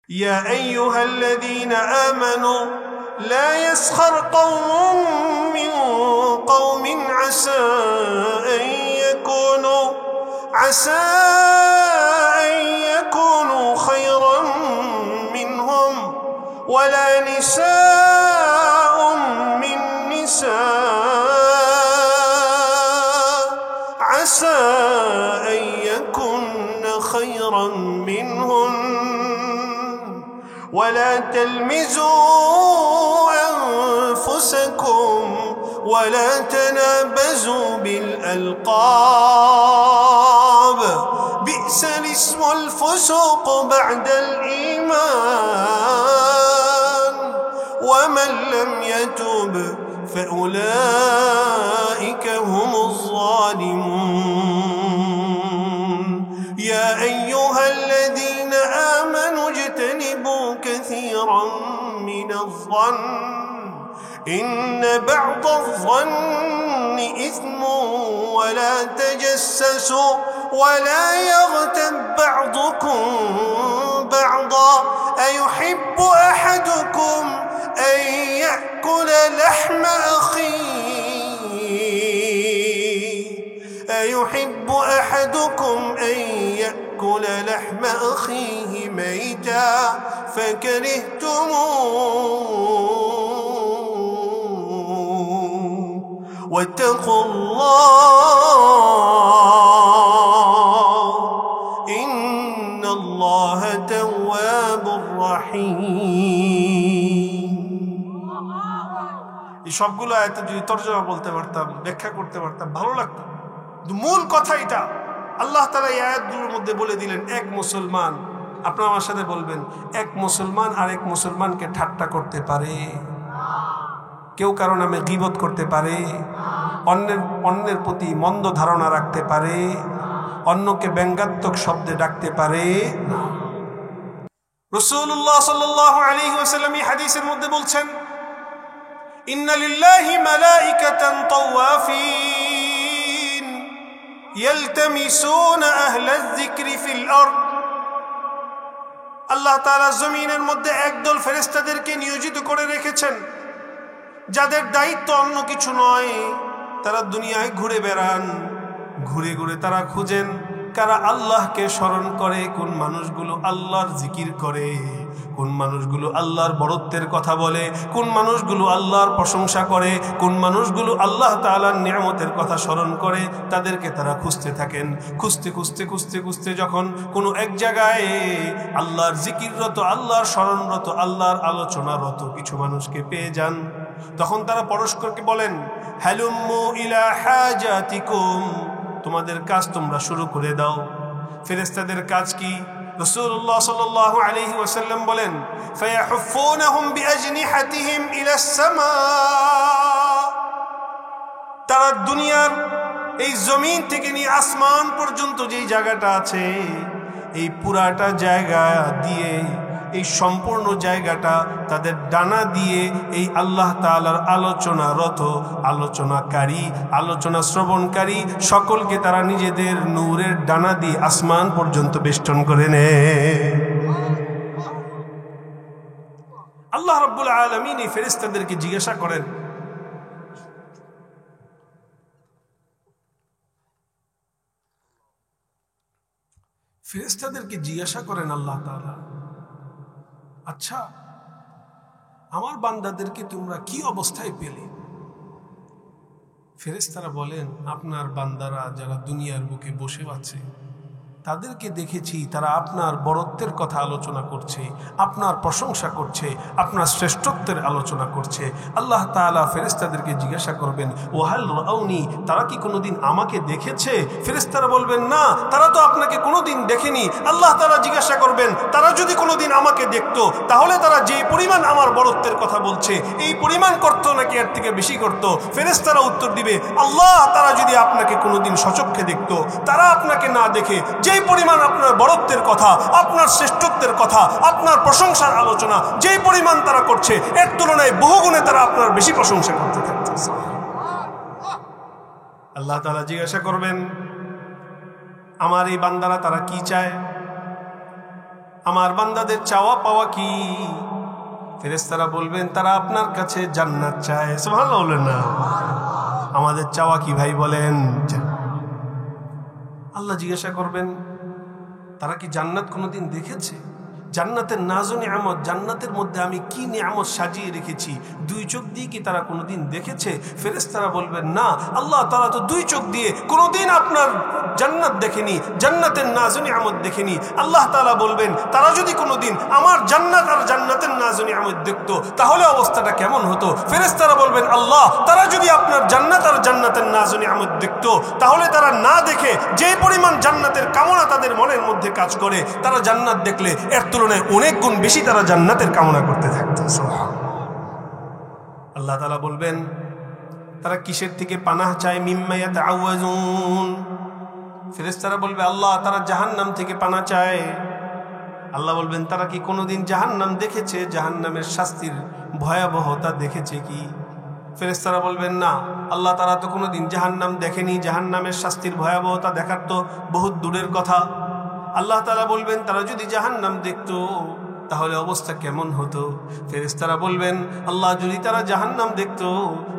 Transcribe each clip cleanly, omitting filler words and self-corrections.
يا أيها الذين آمنوا لا يسخر قوم من قوم عسى أن يكونوا خيرا منهم ولا نساء من نساء عسى أن يكن خيرا منهن ولا تلمزوا أنفسكم ولا تنابزوا بالألقاب بئس الاسم الفسوق بعد الإيمان ومن لم يتب فأولئك هم الظالمون يا أيها الذين آمنوا اجتنبوا كثيرا من الظن إن بعض الظن إثم ولا تجسسوا ولا يغتب بعضكم بعضا أيحب أحدكم أن يأكل لحم أخيه ميتا فكرهتموه واتقوا الله إن الله تواب رحيم এই সবগুলো আয়াতে যদি তরজমা বলতে পারতাম, ব্যাখ্যা করতে পারতাম, ভালো লাগতো। মূল কথা এটা, আল্লাহ তাআলা এই আয়াতগুলোর মধ্যে বলে দিলেন এক মুসলমান, আপনারা আমার সাথে বলবেন, এক মুসলমান আরেক মুসলমানকে ঠাট্টা করতে পারে, কেউ কারো নামে গীবত করতে পারে, অন্যের প্রতি মন্দ ধারণা রাখতে পারে, অন্যকে ব্যঙ্গাত্মক শব্দে ডাকতে পারে। রাসূলুল্লাহ সাল্লাল্লাহু আলাইহি ওয়াসাল্লাম এই হাদিসের মধ্যে বলছেন, ইন্না লিল্লাহি মালাইকাতান তাওয়াফিন ইয়ালতামিসুনা আহলায যিকরি ফিল আরদ। আল্লাহ তাআলা জমিনের মধ্যে একদল ফেরেশতাদেরকে নিয়োজিত করে রেখেছেন, যাদের দায়িত্ব অন্য কিছু নয়, তারা দুনিয়ায় ঘুরে বেড়ান, ঘুরে ঘুরে তারা খুঁজেন কারা আল্লাহকে স্মরণ করে, কোন মানুষগুলো আল্লাহর জিকির করে, কোন মানুষগুলো আল্লাহর বড়ত্বের কথা বলে, কোন মানুষগুলো আল্লাহর প্রশংসা করে, কোন মানুষগুলো আল্লাহ তাআলার নিয়ামতের কথা স্মরণ করে, তাদেরকে তারা খুঁজতে থাকেন। খুঁজতে খুঁজতে খুঁজতে খুঁজতে যখন কোনো এক জায়গায় আল্লাহর জিকিররত, আল্লাহর স্মরণরত, আল্লাহর আলোচনারত কিছু মানুষকে পেয়ে যান, তখন তারা পরস্পরকে বলেন, হালুম্মু ইলা হাজাতিকুম, তোমাদের কাজ তোমরা শুরু করে দাও। ফেরেশতাদের কাজ কি? রাসূলুল্লাহ সাল্লাল্লাহু আলাইহি ওয়াসাল্লাম বলেন, ফায়াহুফুনাহুম বিআজনিহাতিহিম ইলাস সামা, তারা দুনিয়ার এই জমিন থেকে নিয়ে আসমান পর্যন্ত যেই জায়গাটা আছে, এই পুরাটা জায়গা দিয়ে, এই সম্পূর্ণ জায়গাটা তাদের ডানা দিয়ে এই আল্লাহ তাআলার আলোচনারত, আলোচনাকারী, আলোচনা শ্রবণকারী সকলকে তারা নিজেদের নূরের ডানা দিয়ে আসমান পর্যন্ত বেষ্টন করে নেয়। আল্লাহ রাব্বুল আলামিন এই ফেরেশতাদেরকে জিজ্ঞাসা করেন, আল্লাহ তাআলা, আচ্ছা আমার বান্দাদেরকে তোমরা কি অবস্থায় পেলে? ফেরেশতারা বলেন, আপনার বান্দারা যারা দুনিয়ার বুকে বসে আছে তাদেরকে দেখেছি তারা আপনার বড়ত্বের কথা আলোচনা করছে, আপনার প্রশংসা করছে, আপনার শ্রেষ্ঠত্বের আলোচনা করছে। আল্লাহ তাআলা ফেরেশতাদেরকে জিজ্ঞাসা করবেন, ওয়াহাল রাউনি, তারা কি কোনোদিন আমাকে দেখেছে? ফেরেশতারা বলবেন, না, তারা তো আপনাকে কোনোদিন দেখেনি। আল্লাহ তাআলা জিজ্ঞাসা করবেন, তারা যদি কোনোদিন আমাকে দেখতো তাহলে তারা যেই পরিমাণ আমার বড়ত্বের কথা বলছে এই পরিমাণ করতো নাকি এর থেকে বেশি করতো? ফেরেশতারা উত্তর দিবে, আল্লাহ, তারা যদি আপনাকে কোনোদিন সচক্ষে দেখতো, তারা আপনাকে না দেখে যেই পরিমাণ আপনার বড়ত্বের কথা, আপনার শ্রেষ্ঠত্বের কথা, আপনার প্রশংসার আলোচনা যেই পরিমাণ তারা করছে এর তুলনায় বহুগুণে তারা আপনার বেশি প্রশংসা করতে থাকতেছে। আল্লাহ তাআলা জিজ্ঞাসা করবেন, আমার এই বান্দারা তারা কি চায়? আমার বান্দাদের চাওয়া পাওয়া কি? ফেরেশতারা বলবেন তারা আপনার কাছে জান্নাত চায়। সুবহানাল্লাহ বলেন না? আমাদের চাওয়া কি ভাই বলেন? আল্লাহ জিজ্ঞাসা করবেন তারা কি জান্নাত কোনোদিন দেখেছে? জান্নাতের নাজ ও নিয়ামত, জান্নাতের মধ্যে আমি কি নিয়ামত সাজিয়ে রেখেছি, দুই চোখ দিয়ে কি তারা কোনোদিন দেখেছে? ফেরেশতারা বলবেন না আল্লাহ, তারা তো দুই চোখ দিয়ে কোনোদিন আপনার জান্নাত দেখেনি, জান্নাতের নাজ ও নিয়ামত দেখেনি। আল্লাহ তাআলা বলবেন তারা যদি কোনোদিন আমার জান্নাত আর জান্নাতের নাজ ও নিয়ামত দেখতো তাহলে অবস্থাটা কেমন হতো? ফেরেশতারা বলবেন আল্লাহ, তারা যদি আপনার জান্নাত আর জান্নাতের নাজ ও নিয়ামত দেখতো তাহলে তারা না দেখে যে পরিমাণ জান্নাতের কামনা তাদের মনের মধ্যে কাজ করে, তারা জান্নাত দেখলে এর তুলনায় অনেক গুণ বেশি তারা জান্নাতের কামনা করতে থাকতো। আল্লাহ তাআলা বলবেন তারা কিসের থেকে পানাহ চায়? মিম্মা ইয়াতাআওয়াজুন। ফেরেশতারা বলবে আল্লাহ তারা জাহান্নাম থেকে পানাহ চায়। আল্লাহ বলবেন তারা কি কোনোদিন জাহান্নাম দেখেছে? জাহান্নামের শাস্তির ভয়াবহতা দেখেছে কি? ফেরেশতারা বলবেন না আল্লাহ, তারা তো কোনোদিন জাহান্নাম দেখেনি, জাহান্নামের শাস্তির ভয়াবহতা দেখার তো বহুত দূরের কথা। আল্লাহ তাআলা বলবেন তারা যদি জাহান্নাম দেখতো তাহলে অবস্থা কেমন হতো? ফেরেশতারা বলবেন আল্লাহ, যদি তারা জাহান্নাম দেখতো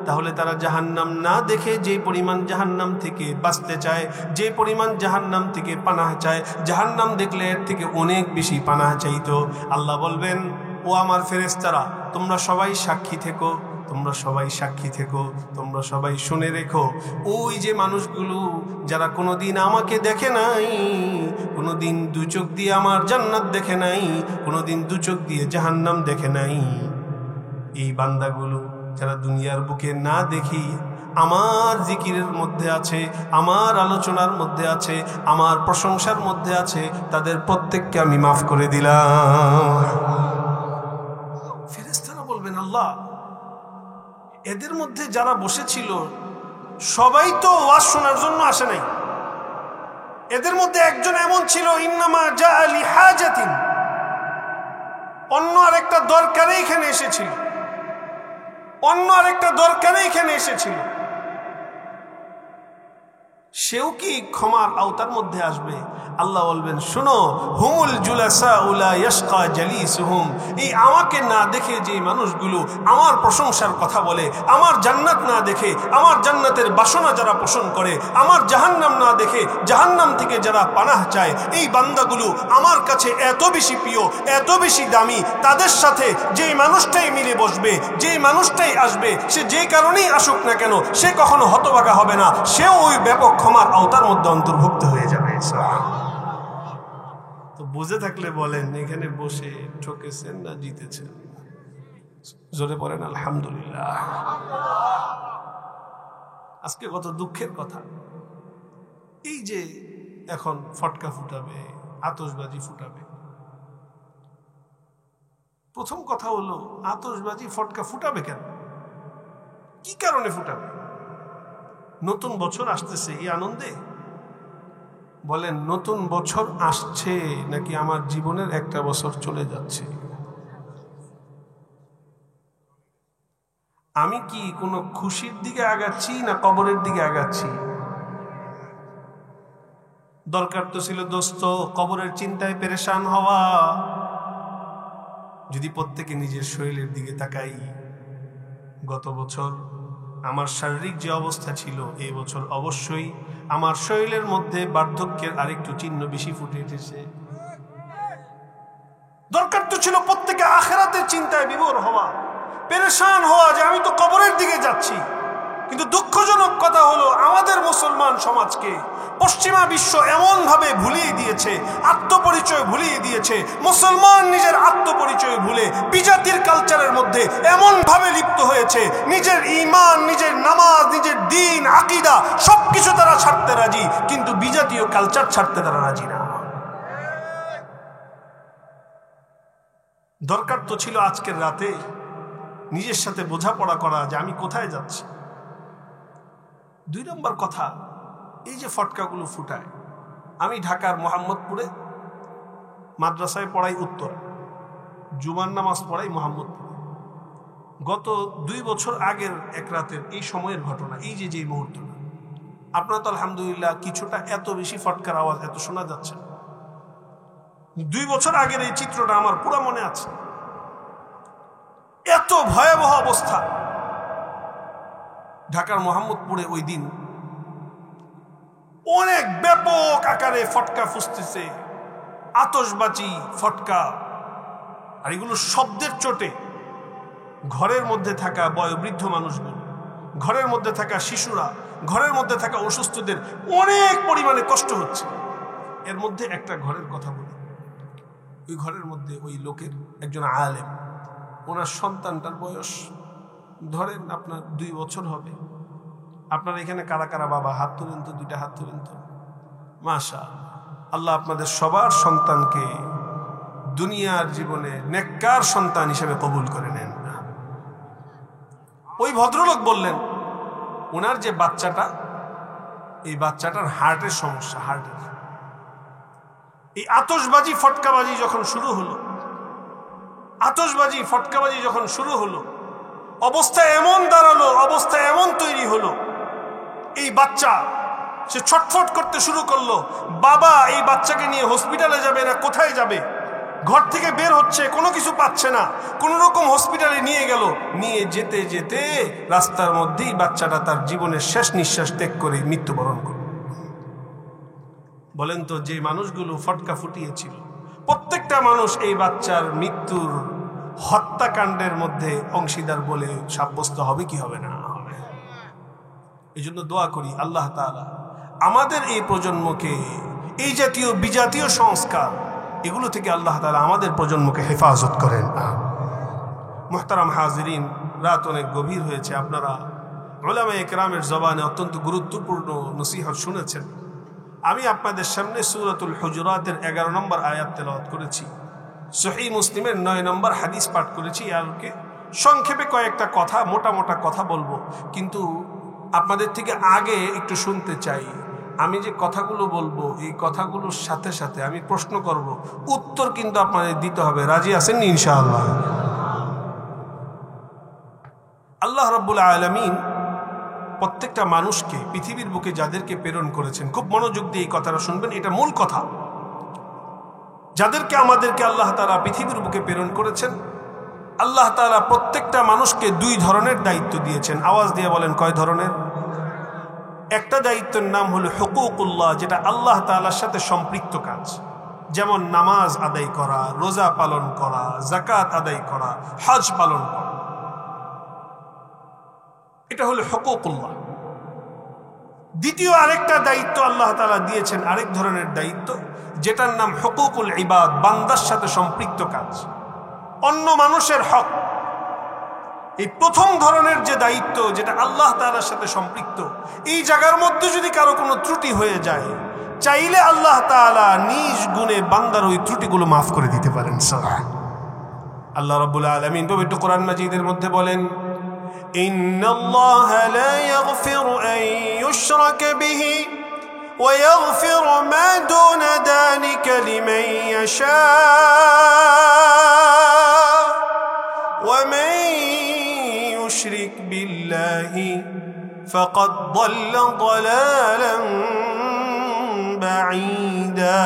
তাহলে তারা জাহান্নাম না দেখে যে পরিমাণ জাহান্নাম থেকে বাঁচতে চায়, যে পরিমাণ জাহান্নাম থেকে পানাহ চায়, জাহান্নাম দেখলে এর থেকে অনেক বেশি পানাহ চাইতো। আল্লাহ বলবেন ও আমার ফেরেশতারা, তোমরা সবাই সাক্ষী থেকো, তোমরা সবাই সাক্ষী থেকো, তোমরা সবাই শুনে রেখো, ওই যে মানুষগুলো যারা কোনোদিন আমাকে দেখে নাই, কোনোদিন দু চোখ দিয়ে আমার জান্নাত দেখে নাই, কোনোদিন দু চোখ দিয়ে জাহান্নাম দেখে নাই, এই বান্দাগুলো যারা দুনিয়ার বুকে না দেখি আমার জিকিরের মধ্যে আছে, আমার আলোচনার মধ্যে আছে, আমার প্রশংসার মধ্যে আছে, তাদের প্রত্যেককে আমি মাফ করে দিলাম। ফেরেশতারা বলবেন আল্লাহ, এদের মধ্যে যারা বসেছিল সবাই তো ওয়াজ শোনার জন্য আসে নাই, এদের মধ্যে একজন এমন ছিল ইন্নামা জাআ লিহাজাতিন, অন্য আরেকটা দরকারে এখানে এসেছিল, অন্য আরেকটা দরকারে এখানে এসেছিল, সেও কি ক্ষমার আওতার মধ্যে আসবে? আল্লাহ বলবেন শোনো, হুমুল জুলাসা উলা ইয়াশকা জালিসুহুম, এই আমাকে না দেখে যে মানুষগুলো আমার প্রশংসার কথা বলে, আমার জান্নাত না দেখে আমার জান্নাতের বাসনা যারা পোষণ করে, আমার জাহান্নাম না দেখে জাহান্নাম থেকে যারা পানাহ চায়, এই বান্দাগুলো আমার কাছে এত বেশি প্রিয়, এত বেশি দামি, তাদের সাথে যেই মানুষটাই মিলে বসবে, যেই মানুষটাই আসবে, সে যে কারণেই আসুক না কেন, সে কখনো হতভাগা হবে না, সেও ওই ব্যাপক ক্ষমার আওতার মধ্যে অন্তর্ভুক্ত হয়ে যাবে। তো বুঝে থাকলে বলেন এখানে বসে ঠকেছেন না জিতেছেন? জোরে পড়েন আলহামদুলিল্লাহ। আজকে কত দুঃখের কথা, এই যে এখন ফটকা ফুটাবে, আতশবাজি ফুটাবে। প্রথম কথা হলো আতশবাজি ফটকা ফুটাবে কেন, কি কারণে ফুটাবে? নতুন বছর আসতেছে এই আনন্দে? বলেন নতুন বছর আসছে নাকি আমার জীবনের একটা বছর চলে যাচ্ছে? আমি কি কোনো খুশির দিকে আগাচ্ছি না কবরের দিকে আগাচ্ছি? দরকার তো ছিল দোস্ত কবরের চিন্তায় পেরেশান হওয়া। যদি প্রত্যেকে নিজের শরীরের দিকে তাকাই, গত বছর আমার শারীরিক যে অবস্থা ছিল, এই বছর অবশ্যই আমার শরীরের মধ্যে বার্ধক্যের আরেকটু চিহ্ন বেশি ফুটে উঠেছে। দরকার তো ছিল প্রত্যেকে আখিরাতের চিন্তায় বিভোর হওয়া, পেরেশান হওয়া যে আমি তো কবরের দিকে যাচ্ছি। কিন্তু দুঃখজনক কথা হলো আমাদের মুসলমান সমাজকে পশ্চিমা বিশ্ব এমন ভাবে ভুলিয়ে দিয়েছে, আত্মপরিচয় ভুলিয়ে দিয়েছে। মুসলমান নিজের আত্মপরিচয় ভুলে বিজাতির কালচারের মধ্যে এমন ভাবে লিপ্ত হয়েছে, নিজের ঈমান, নিজের নামাজ, নিজের দ্বীন, আকীদা সবকিছু তারা ছাড়তে রাজি, কিন্তু বিজাতীয় কালচার ছাড়তে তারা রাজি না। দরকার তো ছিল আজকের রাতে নিজের সাথে বোঝাপড়া করা যে আমি কোথায় যাচ্ছি। দুই নম্বর কথা, এই যে ফটকাগুলো ফুটায়, আমি ঢাকার মোহাম্মদপুরে মাদ্রাসায় পড়াই, উত্তর জুমার নামাজ পড়াই মোহাম্মদপুরে। গত 2 বছর আগের এক রাতের এই সময়ের ঘটনা, এই যে মুহূর্তটা, আপনারা তো আলহামদুলিল্লাহ কিছুটা এত বেশি ফটকার আওয়াজ এত শোনা যাচ্ছে। 2 বছর আগের এই চিত্রটা আমার পুরো মনে আছে। এত ভয়াবহ অবস্থা ঢাকার মোহাম্মদপুরে। ওই দিন অনেক ব্যাপক আকারে ফটকা ফুসতেছে, আতশবাজি, ফটকা, আর এগুলো শব্দের চোটে ঘরের মধ্যে থাকা বয়োবৃদ্ধ মানুষগুলো, ঘরের মধ্যে থাকা শিশুরা, ঘরের মধ্যে থাকা অসুস্থদের অনেক পরিমাণে কষ্ট হচ্ছে। এর মধ্যে একটা ঘরের কথা বলি। ওই ঘরের মধ্যে ওই লোকের একজন আলেম, ওনার সন্তানটার বয়স ধরেন আপনার 2 বছর হবে। আপনার এখানে কারা কারা বাবা হাত তুলেন তো, 2টা হাত তুলেন তো। মাশাআল্লাহ, আল্লাহ আপনাদের সবার সন্তানকে দুনিয়ার জীবনে নেককার সন্তান হিসেবে কবুল করে নেন। ওই ভদ্রলোক বললেন ওনার যে বাচ্চাটা, এই বাচ্চাটার হার্টের সমস্যা, হার্টের। এই আতশবাজি ফটকাবাজি যখন শুরু হলো, আতশবাজি ফটকাবাজি যখন শুরু হলো, অবস্থা এমন দাঁড়ালো, অবস্থা এমন তৈরি হলো, এই বাচ্চা সে ছটফট করতে শুরু করলো। বাবা এই বাচ্চাকে নিয়ে হসপিটালে যাবে না কোথায় যাবে, ঘর থেকে বের হচ্ছে, কোনো কিছু পাচ্ছে না, কোন রকম হসপিটালে নিয়ে গেল। নিয়ে যেতে যেতে রাস্তার মধ্যেই বাচ্চাটা তার জীবনের শেষ নিঃশ্বাস ত্যাগ করে মৃত্যুবরণ করল। বলেন তো, যে মানুষগুলো ফটকা ফুটিয়েছিল প্রত্যেকটা মানুষ এই বাচ্চার মৃত্যুর হত্যাকাণ্ডের মধ্যে অংশীদার বলে সাব্যস্ত হবে কি হবে না? হবে। এই জন্য দোয়া করি আল্লাহ তাআলা আমাদের এই প্রজন্মকে এই জাতীয় বিজাতীয় সংস্কার এগুলো থেকে আল্লাহ তাআলা আমাদের প্রজন্মকে হেফাজত করেন। মুহতারাম হাজিরিন, রাত অনেক গভীর হয়েছে। আপনারা উলামায়ে কেরামের জবানে অত্যন্ত গুরুত্বপূর্ণ নসিহত শুনেছেন। আমি আপনাদের সামনে সূরাতুল হুজুরাতের 11 নম্বর আয়াত তেলাওয়াত করেছি, সহিহ মুসলিমের 9 নম্বর হাদিস পাঠ করেছি। আরকে সংক্ষেপে কয়েকটা কথা, মোটা মোটা কথা বলবো, কিন্তু আপনাদের থেকে আগে একটু শুনতে চাই। আমি যে কথাগুলো বলবো এই কথাগুলোর সাথে সাথে আমি প্রশ্ন করব, উত্তর কিন্তু আপনাদের দিতে হবে। রাজি আছেন ইনশাআল্লাহ? আল্লাহ রাব্বুল আলামিন প্রত্যেকটা মানুষকে পৃথিবীর বুকে যাদেরকে প্রেরণ করেছেন, খুব মনোযোগ দিয়ে এই কথাটা শুনবেন, এটা মূল কথা। যাদেরকে আমাদেরকে আল্লাহ তাআলা পৃথিবীর বুকে প্রেরণ করেছেন, আল্লাহ তাআলা প্রত্যেকটা মানুষকে 2 ধরনের দায়িত্ব দিয়েছেন। আওয়াজ দিয়ে বলেন কয় ধরনের? একটা দায়িত্বের নাম হলো হুকুকুল্লাহ, যেটা আল্লাহ তাআলার সাথে সম্পৃক্ত কাজ, যেমন নামাজ আদায় করা, রোজা পালন করা, যাকাত আদায় করা, হজ পালন করা। এটা হলো হুকুকুল্লাহ। দ্বিতীয় আরেকটা দায়িত্ব আল্লাহ তাআলা দিয়েছেন, আরেক ধরনের দায়িত্ব, যেটার নাম হুকুকুল ইবাদ, বান্দার সাথে সম্পৃক্ত কাজ, অন্য মানুষের হক। এই প্রথম ধরনের যে দায়িত্ব, যেটা আল্লাহ তাআলার সাথে সম্পৃক্ত, এই জায়গার মধ্যে যদি কারো কোনো ত্রুটি হয়ে যায়, চাইলে আল্লাহ তাআলা নিজ গুণে বান্দার ওই ত্রুটিগুলো মাফ করে দিতে পারেন। আল্লাহ রাব্বুল আলামিন পবিত্র কোরআন মাজিদের মধ্যে বলেন, ইন্নাল্লাহা লা ইয়াগফিরু আন ইউশরাকা বিহি ওয়া ইয়াগফিরু মা দুনা যালিকা লিমান ইয়াশা ওয়া মান ইউশরিক বিল্লাহি ফাকাদ দাল্লা দালালান বাঈদা।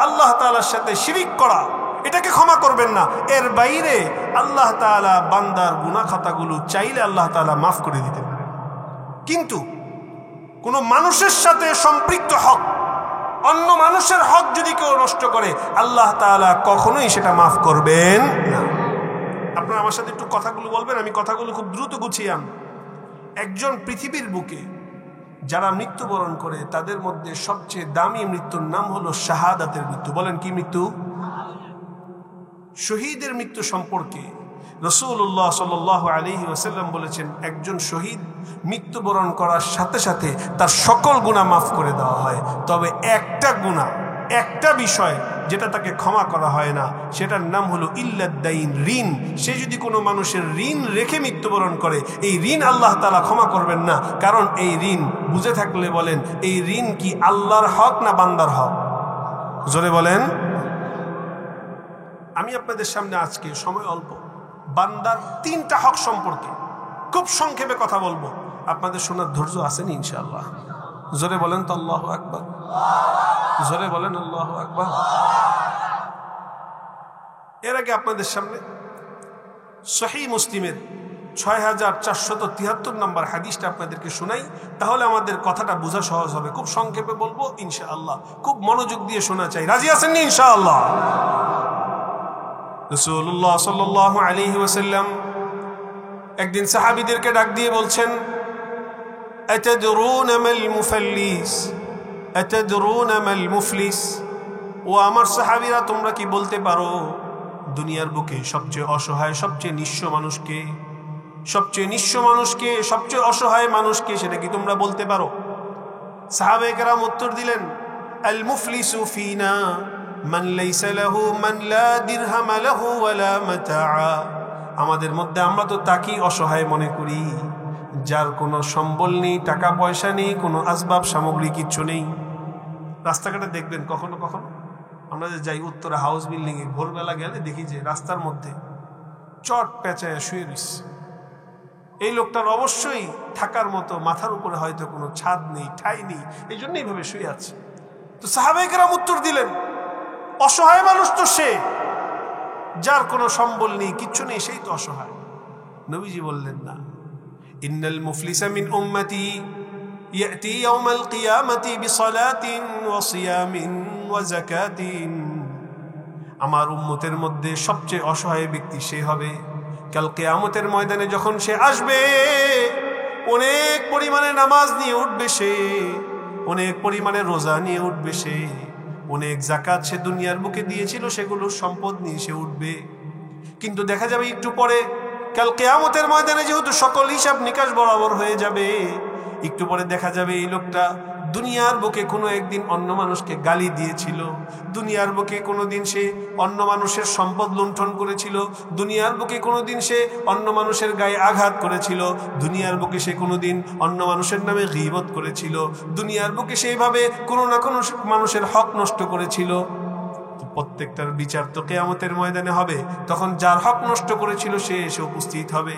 আল্লাহ তাআলার সাথে শিরিক করা, এটাকে ক্ষমা করবেন না। এর বাইরে আল্লাহ তাআলা বান্দার গুনাহ খাতাগুলো চাইলে আল্লাহ তাআলা মাফ করে দিতে পারেন। কিন্তু কোন মানুষের সাথে সম্পৃক্ত হক, অন্য মানুষের হক যদি কেউ নষ্ট করে, আল্লাহ তাআলা কখনোই সেটা মাফ করবেন না। আপনারা আমার সাথে একটু কথাগুলো বলবেন, আমি কথাগুলো খুব দ্রুত গুছিয়ে আনব। একজন পৃথিবীর বুকে যারা মৃত্যুবরণ করে, তাদের মধ্যে সবচেয়ে দামি মৃত্যুর নাম হলো শাহাদাতের মৃত্যু। বলেন কি মৃত্যু? শহীদের মৃত্যু সম্পর্কে রাসূলুল্লাহ সাল্লাল্লাহু আলাইহি ওয়াসাল্লাম বলেছেন, একজন শহীদ মৃত্যুবরণ করার সাথে সাথে তার সকল গুনাহ মাফ করে দেওয়া হয়, তবে একটা গুনাহ, একটা বিষয় যেটা তাকে ক্ষমা করা হয় না, সেটার নাম হলো ইল্লাদ-দাইন, ঋণ। সে যদি কোনো মানুষের ঋণ রেখে মৃত্যুবরণ করে, এই ঋণ আল্লাহ তাআলা ক্ষমা করবেন না। কারণ এই ঋণ, বুঝে থাকলে বলেন, এই ঋণ কি আল্লাহর হক না বান্দার হক? জোরে বলেন। আমি আপনাদের সামনে আজকে, সময় অল্প, বান্দার 3টা হক সম্পর্কে খুব সংক্ষেপে কথা বলবো। আপনাদের শোনার ধৈর্য আছেন ইনশাআল্লাহ? জোরে বলেন তো আল্লাহু আকবার, জোরে বলেন আল্লাহু আকবার। এর আগে আপনাদের সামনে সহিহ মুসলিমের 6473 নম্বর হাদিসটা আপনাদেরকে শোনাই, তাহলে আমাদের কথাটা বোঝা সহজ হবে। খুব সংক্ষেপে বলবো ইনশাআল্লাহ, খুব মনোযোগ দিয়ে শোনা চাই। রাজি আছেন নি ইনশাআল্লাহ? রাসূলুল্লাহ সাল্লাল্লাহু আলাইহি ওয়াসাল্লাম একদিন সাহাবীদেরকে ডাক দিয়ে বলছেন, আতাদরুনা মাল মুফল্লিস, আতাদরুনা মাল মুফলিস। ও আমার সাহাবীরা, তোমরা কি বলতে পারো দুনিয়ার বুকে সবচেয়ে অসহায়, সবচেয়ে নিঃস্ব মানুষকে, সবচেয়ে নিঃস্ব মানুষকে, সবচেয়ে অসহায় মানুষকে, সেটা কি তোমরা বলতে পারো? সাহাবায়ে কেরাম উত্তর দিলেন, আল মুফলিসু ফিনা মান লাইসা লাহু মান লা দিরহাম লাহু ওয়ালা মাতাআ। আমাদের মধ্যে আমরা তো তাকেই অসহায় মনে করি যার কোনো সম্বল নেই, টাকা পয়সা নেই, কোনো আসবাব সামগ্রী কিচ্ছু নেই। রাস্তাঘাটে দেখবেন কখনো কখনো আমরা যে যাই উত্তরা হাউস বিল্ডিং এ, ভোরবেলা গেলে দেখি যে রাস্তার মধ্যে চট পেঁচায় শুয়ে রয়েছে। এই লোকটার অবশ্যই থাকার মতো মাথার উপরে হয়তো কোনো ছাদ নেই, ঠাই নেই, এই জন্য এইভাবে শুয়ে আছে। তো সাহাবায়ে কেরাম উত্তর দিলেন, অসহায় মানুষ তো সে যার কোনো সম্বল নেই, কিচ্ছু নেই, সেই তো অসহায়। নবীজি বললেন, না, ইন্নাল মুফলিসা মিন উম্মতি ইয়াতি ইয়াউমাল কিয়ামাতি বিসালাতিন ওয়া সিয়ামিন ওয়া যাকাতিন। আমার উম্মতের মধ্যে সবচেয়ে অসহায় ব্যক্তি সে হবে কাল কিয়ামতের ময়দানে। যখন সে আসবে, অনেক পরিমাণে নামাজ নিয়ে উঠবে সে, অনেক পরিমাণে রোজা নিয়ে উঠবে সে, অনেক যাকাত সে দুনিয়ার বুকে দিয়েছিল, সেগুলোর সম্পদ নিয়ে সে উঠবে। কিন্তু দেখা যাবে একটু পরে কাল কিয়ামতের ময়দানে যেহেতু সকল হিসাব নিকাশ বরাবর হয়ে যাবে, একটু পরে দেখা যাবে এই লোকটা দুনিয়ার বুকে কোনো একদিন অন্য মানুষকে গালি দিয়েছিল, দুনিয়ার বুকে কোনোদিন সে অন্য মানুষের সম্পদ লুণ্ঠন করেছিল, দুনিয়ার বুকে কোনোদিন সে অন্য মানুষের গায়ে আঘাত করেছিল, দুনিয়ার বুকে সে কোনোদিন অন্য মানুষের নামে গীবত করেছিল, দুনিয়ার বুকে সেইভাবে কোনো না কোনো মানুষের হক নষ্ট করেছিল। প্রত্যেকটার বিচার তো কিয়ামতের ময়দানে হবে। তখন যার হক নষ্ট করেছিল সে এসে উপস্থিত হবে।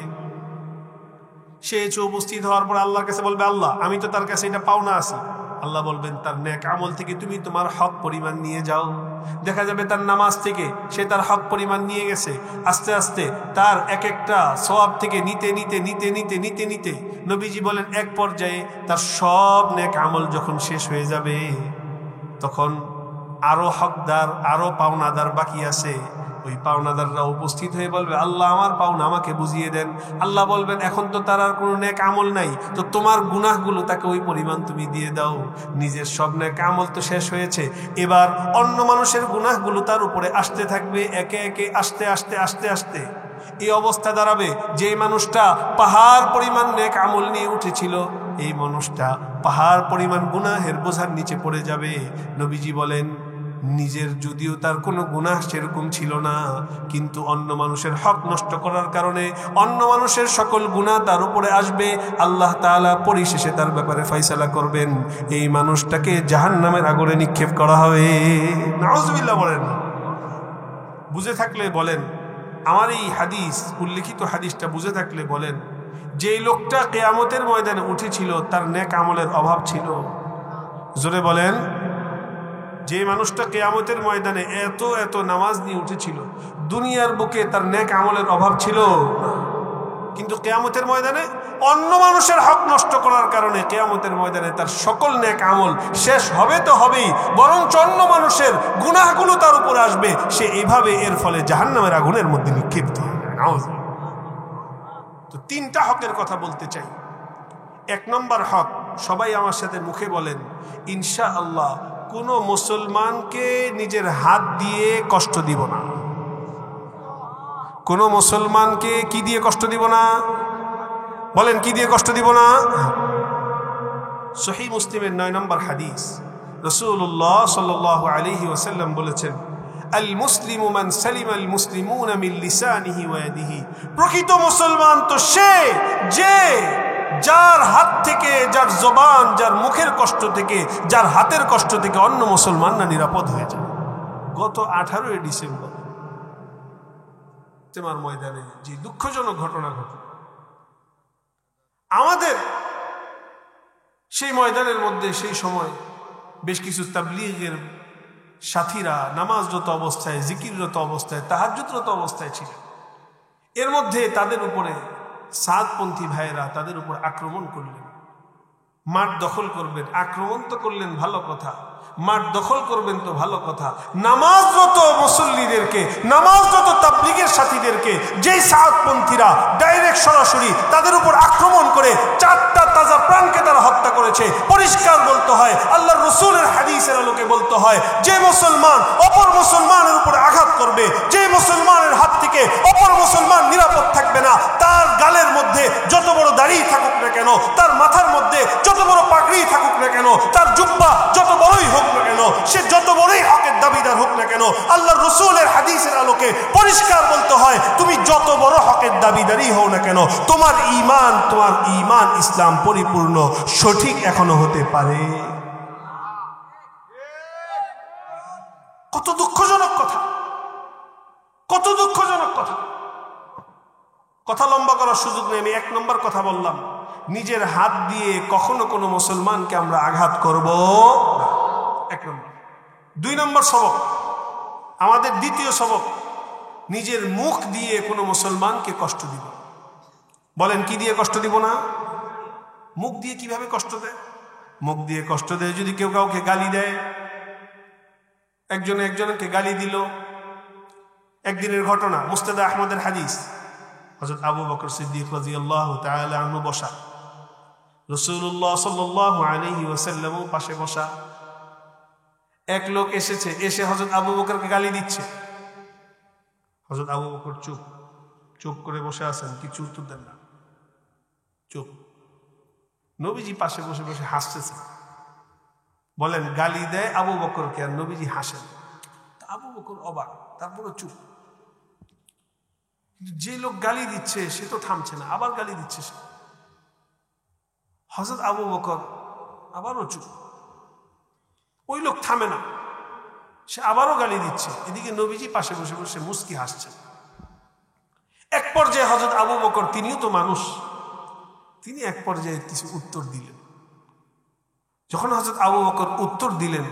সে এসে উপস্থিত হওয়ার পর আল্লাহর কাছে বলবে, আল্লাহ, আমি তো তার কাছে এটা পাওনা আছি। আল্লাহ বলবেন, তার নেক আমল থেকে তুমি তোমার হক পরিমাণ নিয়ে যাও। দেখা যাবে তার নামাজ থেকে সে তার হক পরিমাণ নিয়ে গেছে। আস্তে আস্তে তার এক একটা সওয়াব থেকে নিতে নিতে নিতে নিতে নিতে নিতে নবীজি বলেন, এক পর্যায়ে তার সব নেক আমল যখন শেষ হয়ে যাবে, তখন আরো হকদার, আরো পাওনাদার বাকি আছে। ওই পাওনাদাররা উপস্থিত হয়ে বলবে, আল্লাহ, আমার পাওনা আমাকে বুঝিয়ে দেন। আল্লাহ বলবেন, এখন তো তার আর কোনো নেক আমল নাই, তো তোমার গুনাহগুলো তাকে ওই পরিমাণ তুমি দিয়ে দাও। নিজের সব নেক আমল তো শেষ হয়েছে, এবার অন্য মানুষের গুনাহগুলো তার উপরে আসতে থাকবে, একে একে আস্তে আস্তে আস্তে আস্তে এই অবস্থা দাঁড়াবে যে মানুষটা পাহাড় পরিমাণ নেক আমল নিয়ে উঠেছিল, এই মানুষটা পাহাড় পরিমাণ গুনাহের বোঝার নিচে পড়ে যাবে। নবীজি বলেন, নিজের যদিও তার কোনো গুনাহ সেরকম ছিল না, কিন্তু অন্য মানুষের হক নষ্ট করার কারণে অন্য মানুষের সকল গুনাহ তার উপরে আসবে। আল্লাহ তাআলা পরিশেষে তার ব্যাপারে ফয়সালা করবেন, এই মানুষটাকে জাহান্নামের আগুনে নিক্ষেপ করা হবে। নাউজুবিল্লাহ বলেন। বুঝে থাকলে বলেন, আমার এই হাদিস, উল্লেখিত হাদিসটা বুঝে থাকলে বলেন, যে লোকটা কিয়ামতের ময়দানে উঠেছিল তার নেক আমলের অভাব ছিল। জোরে বলেন, যে মানুষটা কিয়ামতের ময়দানে এত এত নামাজ নিয়ে উঠেছিল, দুনিয়ার বুকে তার নেক আমলের অভাব ছিল, কিন্তু কিয়ামতের ময়দানে অন্য মানুষের হক নষ্ট করার কারণে কিয়ামতের ময়দানে তার সকল নেক আমল শেষ হবে তো হবেই, বরং অন্য মানুষের গুনাহগুলো তার উপর আসবে। সে এইভাবে এর ফলে জাহান্নামের আগুনের মধ্যে নিক্ষিপ্ত হবে। তো তিনটা হকের কথা বলতে চাই। এক নম্বর হক, সবাই আমার সাথে মুখে বলেন ইনশাআল্লাহ, কোনো মুসলমানকে নিজের হাত দিয়ে কষ্ট দিব না। কোনো মুসলমানকে কি দিয়ে কষ্ট দিব না? বলেন, কি দিয়ে কষ্ট দিব না? সহিহ মুসলিমের 9 নম্বর হাদিস, রাসূলুল্লাহ সাল্লাল্লাহু আলাইহি ওয়াসাল্লাম বলেছেন, আল মুসলিমু মান সালিমা আল মুসলিমুনা মিন লিসানিহি ওয়া ইয়াদিহি। প্রকৃত মুসলমান তো সে যে যার হাত থেকে, যার জবান, যার মুখের কষ্ট থেকে, যার হাতের কষ্ট থেকে অন্য মুসলমানরা নিরাপদ হয়ে যায়। গত 18 ডিসেম্বর ইজতেমার ময়দানে যে দুঃখজনক ঘটনা ঘটে, আমাদের সেই ময়দানের মধ্যে সেই সময় বেশ কিছু তাবলীগের সাথীরা নামাজরত অবস্থায়, জিকিররত অবস্থায়, তাহাজ্জুদরত অবস্থায় ছিলেন। এর মধ্যে তাদের উপরে সাদপন্থী ভাইয়েরা তাদের উপর আক্রমণ করলেন। মাঠ দখল করবেন, আক্রমণ তো করলেন ভালো কথা, মাঠ দখল করবেন তো ভালো কথা, নামাজরত মুসল্লিদেরকে, নামাজরত তাবলীগের সাথীদেরকে যেই সাদপন্থীরা ডাইরেক্ট সরাসরি তাদের উপর আক্রমণ করে 4টা তাজা প্রাণকে তারা হত্যা করেছে। পরিষ্কার বলতে হয়, আল্লাহর রাসূলের হাদিসের আলোকে বলতে হয়, যে মুসলমান অপর মুসলমানের উপরে আঘাত করবে, যে মুসলমানের হাত থেকে অপর মুসলমান নিরাপদ থাকবে না, তার গালের মধ্যে যত বড় দাড়ি থাকুক না কেন, তার মাথার মধ্যে যত বড় পাগড়ি থাকুক না কেন, তার জুব্বা যত বড়ই হোক না কেন, সে যত বড়ই হকের দাবিদার হোক না কেন, আল্লাহর রাসূলের হাদিসের আলোকে পরিষ্কার বলতে হয়, তুমি যত বড় হকের দাবিদারই হও না কেন, তোমার ঈমান ইসলাম পরিপূর্ণ সঠিক এখনো হতে পারে। কত দুঃখজনক কথা, কত দুঃখজনক কথা। কথা লম্বা করার সুযোগ নেই, আমি 1 নম্বর কথা বললাম, নিজের হাত দিয়ে কখনো কোনো মুসলমানকে আমরা আঘাত করব না। 1 নম্বর। 2 নম্বর সবক, আমাদের দ্বিতীয় সবক, নিজের মুখ দিয়ে কোনো মুসলমানকে কষ্ট দিব। বলেন কি দিয়ে কষ্ট দিব না? মুখ দিয়ে কিভাবে কষ্ট দেয়? মুখ দিয়ে কষ্ট দেয় যদি কেউ কাউকে গালি দেয়। একজনকে গালি দিল। একদিনের ঘটনা, মুস্তাদ আহমদের হাদিস, হযরত আবু বকর সিদ্দিক রাদিয়াল্লাহু তাআলা আনহু বসা, রাসূলুল্লাহ সাল্লাল্লাহু আলাইহি ওয়াসাল্লাম পাশে বসা। এক লোক এসেছে, এসে হযরত আবু বকরকে গালি দিচ্ছে। হযরত আবু বকর চুপ করে বসে আছেন, কিছু উত্তর দেন না, চুপ। নবীজি পাশে বসে বসে হাসতেছে। বলেন গালি দেয় আবু বকরকে আর নবীজি হাসেন। আবু বকর অবাক, তারপরে চুপ। যে লোক গালি দিচ্ছে সে তো থামছে না, আবার গালি দিচ্ছে সে। হযরত আবু বকর আবারও চুপ। ওই লোক থামে না, সে আবারও গালি দিচ্ছে। এদিকে নবীজি পাশে বসে বসে মুস্কি হাসছেন। এক পর্যায়ে হযরত আবু বকর, তিনিও তো মানুষ, তিনি এক পর্যায়ে কিছু উত্তর দিলেন। যখন হযরত আবু বকর উত্তর দিলেন,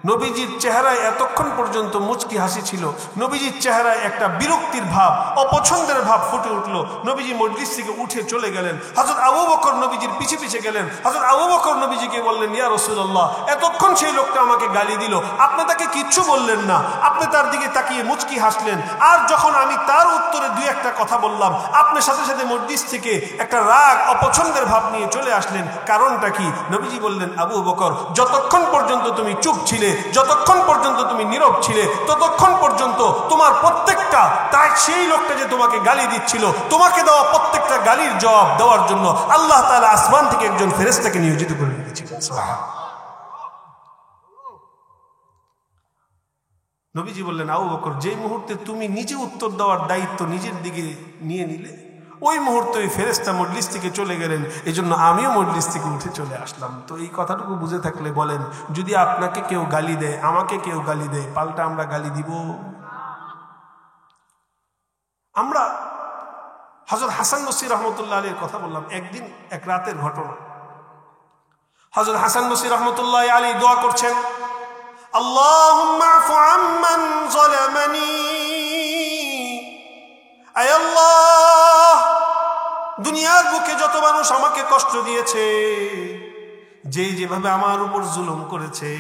নবীজির চেহারায় এতক্ষণ পর্যন্ত মুচকি হাসি ছিল, নবীজির চেহারায় একটা বিরক্তির ভাব, অপছন্দের ভাব ফুটে উঠল। নবীজি মজলিস থেকে উঠে চলে গেলেন। হযরত আবু বকর নবীজির পিছে পিছে গেলেন। হযরত আবু বকর নবীজিকে বললেন, ইয়া রাসূলুল্লাহ, এতক্ষণ সেই লোকটা আমাকে গালি দিল, আপনি তাকে কিচ্ছু বললেন না, আপনি তার দিকে তাকিয়ে মুচকি হাসলেন। আর যখন আমি তার উত্তরে 2-1টা কথা বললাম, আপনি সাথে সাথে মজলিস থেকে একটা রাগ, অপছন্দের ভাব নিয়ে চলে আসলেন। কারণটা কি? নবীজি বললেন, আবু বকর, যতক্ষণ পর্যন্ত তুমি চুপ ছিলে, যতক্ষণ পর্যন্ত তুমি নীরব ছিলে, ততক্ষণ পর্যন্ত তোমার প্রত্যেকটা, তাই সেই লোকটা যে তোমাকে গালি দিচ্ছিল, তোমাকে দেওয়া প্রত্যেকটা গালির জবাব দেওয়ার জন্য আল্লাহ তাআলা আসমান থেকে একজন ফেরেশতাকে নিয়োজিত করে রেখেছিলেন। নবীজি বললেন, আবু বকর, যে মুহূর্তে তুমি নিজে উত্তর দেওয়ার দায়িত্ব নিজের দিকে নিয়ে নিলে, ওই মুহূর্তে ওই ফেরেশতা মজলিস থেকে চলে গেলেন। এই জন্য আমিও মজলিস থেকে উঠে চলে আসলাম। তো এই কথাটুকু বুঝে থাকলে বলেন, যদি আপনাকে কেউ গালি দেয়, আমাকে কেউ গালি দেয়, পাল্টা আমরা গালি দিব? আমরা হযরত হাসান বসরি রহমতুল্লাহ আলাইহির কথা বললাম। একদিন এক রাতের ঘটনা, হযরত হাসান বসরি রহমতুল্লাহ আলাইহি দোয়া করছেন, আল্লাহুম্মা আফু আম্মান যালামানি, আয় আল্লাহ, দুনিয়ার বুকে যত মানুষ আমাকে কষ্ট দিয়েছে, যেই যেভাবে আমার উপর জুলুম করেছে,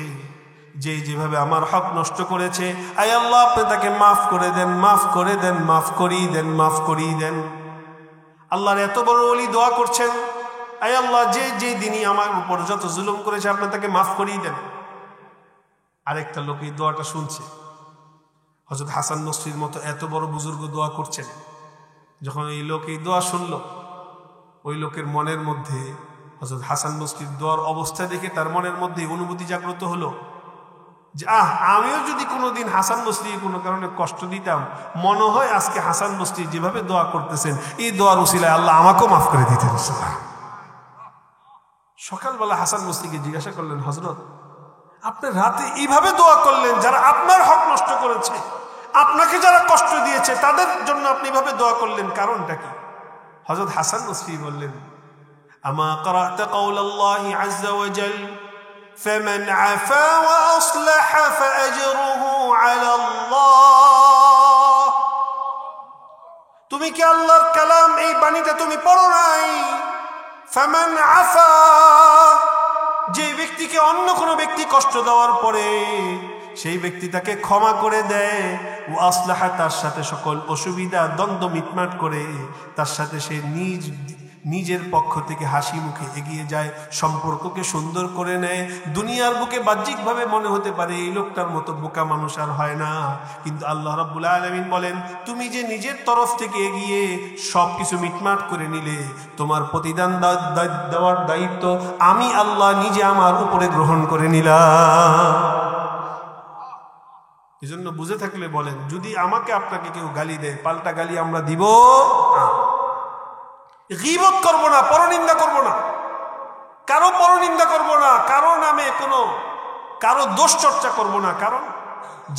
যেই যেভাবে আমার হক নষ্ট করেছে, আয় আল্লাহ, আপনি তাকে মাফ করে দেন, মাফ করে দেন, মাফ করিয়ে দেন, মাফ করিয়ে দেন। আল্লাহর এত বড় ওলি দোয়া করছেন, আয় আল্লাহ, যে দিনই আমার উপর যত জুলুম করেছে আপনি তাকে মাফ করিয়ে দেন। আরেকটা লোক এই দোয়াটা শুনছে, হযরত হাসান বসরির মতো এত বড় বুজুর্গ দোয়া করছেন। যখন এই লোক এই দোয়া শুনল, ওই লোকের মনের মধ্যে হযরত হাসান বসরির দোয়ার অবস্থা দেখে তার মনের মধ্যে অনুভূতি জাগ্রত হলো যে আমিও যদি কোনোদিন হাসান বসরি কোনো কারণে কষ্ট দিতাম, মনে হয় আজকে হাসান বসরি যেভাবে দোয়া করতেছেন, এই দোয়ার উসিলায় আল্লাহ আমাকেও মাফ করে দিতেন। সকালবেলা হাসান বসরিকে জিজ্ঞাসা করলেন, হযরত, আপনি রাতে এইভাবে দোয়া করলেন, যারা আপনার হক নষ্ট করেছে, আপনাকে যারা কষ্ট দিয়েছে, তাদের জন্য আপনি এভাবে দোয়া করলেন, কারণটা কি? হযরত হাসান বসরি বললেন, আমা ক্বরা'তা কাওলাল্লাহি আযযা ওয়া জাল ফামান আফা ওয়া আসলাহা ফাআজরুহু আলাল্লাহ। তুমি কি আল্লাহর কালাম এই বাণীটা তুমি পড়ো নাই? ফামান আফা, যে ব্যক্তিকে অন্য কোনো ব্যক্তি কষ্ট দেওয়ার পরে সেই ব্যক্তি তাকে ক্ষমা করে দেয়, ও আসলাহা, তার সাথে সকল অসুবিধা দ্বন্দ্ব মিটমাট করে তার সাথে সে নিজের পক্ষ থেকে হাসি মুখে এগিয়ে যায়, সম্পর্ককে সুন্দর করে নেয়। দুনিয়ার বুকে বাহ্যিকভাবে মনে হতে পারে এই লোকটার মতো বোকা মানুষ আর হয় না, কিন্তু আল্লাহ রাব্বুল আলামিন বলেন তুমি যে নিজের তরফ থেকে এগিয়ে সবকিছু মিটমাট করে নিলে, তোমার প্রতিদান দেওয়ার দায়িত্ব আমি আল্লাহ নিজে আমার উপরে গ্রহণ করে নিলাম। এজন্য বুঝে থাকলে বলেন, যদি আমাকে আপনাকে কেউ গালি দেয়, পাল্টা গালি আমরা দিব না। গীবত করব না, পরনিন্দা করব না, কারো পরনিন্দা করব না, কারো নামে কারো দোষ চর্চা করব না। কারণ